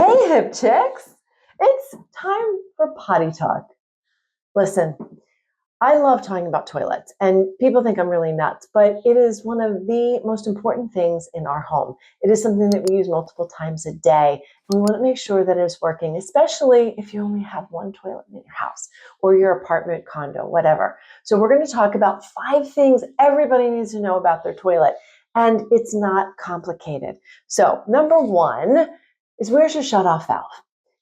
Hey, hip chicks! It's time for potty talk. Listen, I love talking about toilets, and people think I'm really nuts, but it is one of the most important things in our home. It is something that we use multiple times a day, and we want to make sure that it's working, especially if you only have one toilet in your house or your apartment, condo, whatever. So we're going to talk about 5 things everybody needs to know about their toilet, and it's not complicated. So number 1 is, where's your shutoff valve?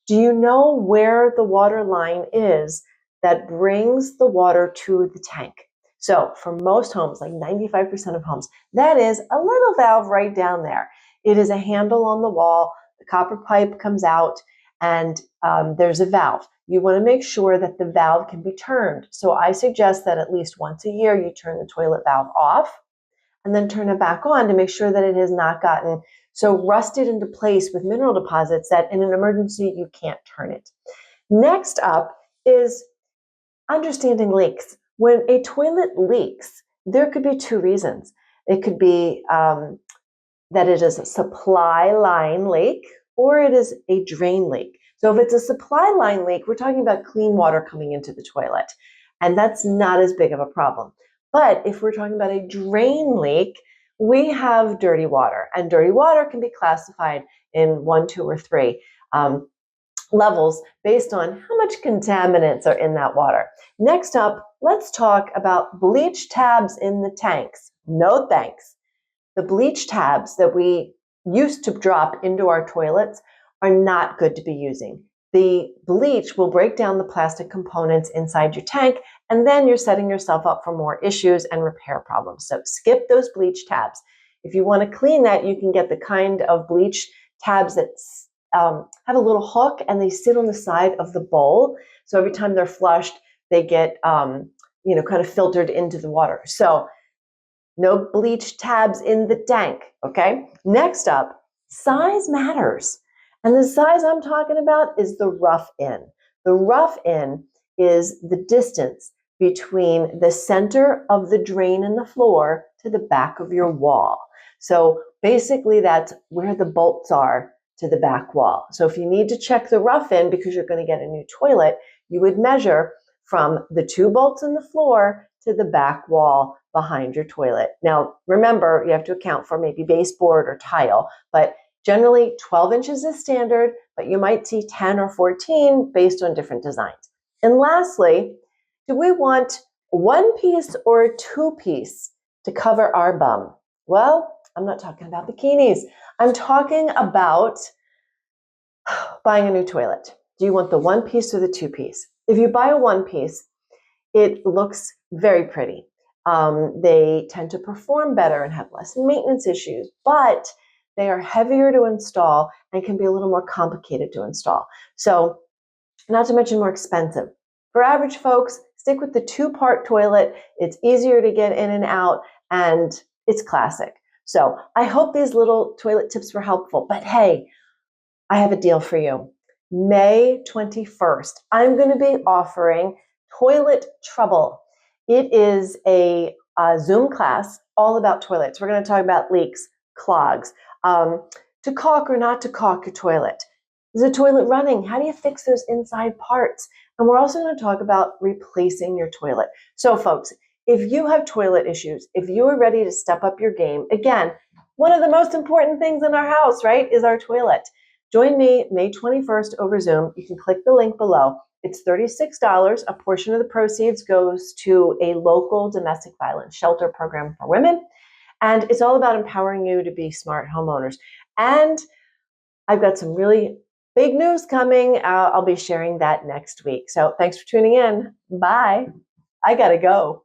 Do you know where the water line is that brings the water to the tank? So for most homes, like 95% of homes, that is a little valve right down there. It is a handle on the wall. The copper pipe comes out and there's a valve. You want to make sure that the valve can be turned. So I suggest that at least once a year you turn the toilet valve off and then turn it back on to make sure that it has not gotten so rusted into place with mineral deposits that in an emergency you can't turn it. Next up is understanding leaks. When a toilet leaks, there could be 2 reasons. It could be that it is a supply line leak or it is a drain leak. So if it's a supply line leak, we're talking about clean water coming into the toilet, and that's not as big of a problem. But if we're talking about a drain leak, we have dirty water, and dirty water can be classified in 1, 2, or 3 levels based on how much contaminants are in that water. Next up, let's talk about bleach tabs in the tanks. No thanks. The bleach tabs that we used to drop into our toilets are not good to be using. The bleach will break down the plastic components inside your tank, and then you're setting yourself up for more issues and repair problems. So skip those bleach tabs. If you want to clean that, you can get the kind of bleach tabs that have a little hook and they sit on the side of the bowl. So every time they're flushed, they get kind of filtered into the water. So no bleach tabs in the tank, okay? Next up, size matters. And the size I'm talking about is the rough in. The rough in is the distance between the center of the drain in the floor to the back of your wall. So basically that's where the bolts are to the back wall. So if you need to check the rough in because you're going to get a new toilet, you would measure from the 2 bolts in the floor to the back wall behind your toilet. Now, remember, you have to account for maybe baseboard or tile, but generally 12 inches is standard, but you might see 10 or 14 based on different designs. And lastly, do we want 1 piece or a 2 piece to cover our bum? Well, I'm not talking about bikinis. I'm talking about buying a new toilet. Do you want the 1 piece or the 2 piece? If you buy a 1 piece, it looks very pretty. They tend to perform better and have less maintenance issues, but they are heavier to install and can be a little more complicated to install. So, not to mention more expensive. For average folks, stick with the 2-part toilet. It's easier to get in and out, and it's classic. So I hope these little toilet tips were helpful, but hey, I have a deal for you. May 21st, I'm going to be offering Toilet Trouble. It is a Zoom class all about toilets. We're going to talk about leaks, clogs, to caulk or not to caulk your toilet. Is the toilet running? How do you fix those inside parts? And we're also going to talk about replacing your toilet. So folks, if you have toilet issues, if you are ready to step up your game, again, one of the most important things in our house, right, is our toilet. Join me May 21st over Zoom. You can click the link below. It's $36. A portion of the proceeds goes to a local domestic violence shelter program for women. And it's all about empowering you to be smart homeowners. And I've got some really big news coming. I'll be sharing that next week. So thanks for tuning in. Bye. I gotta go.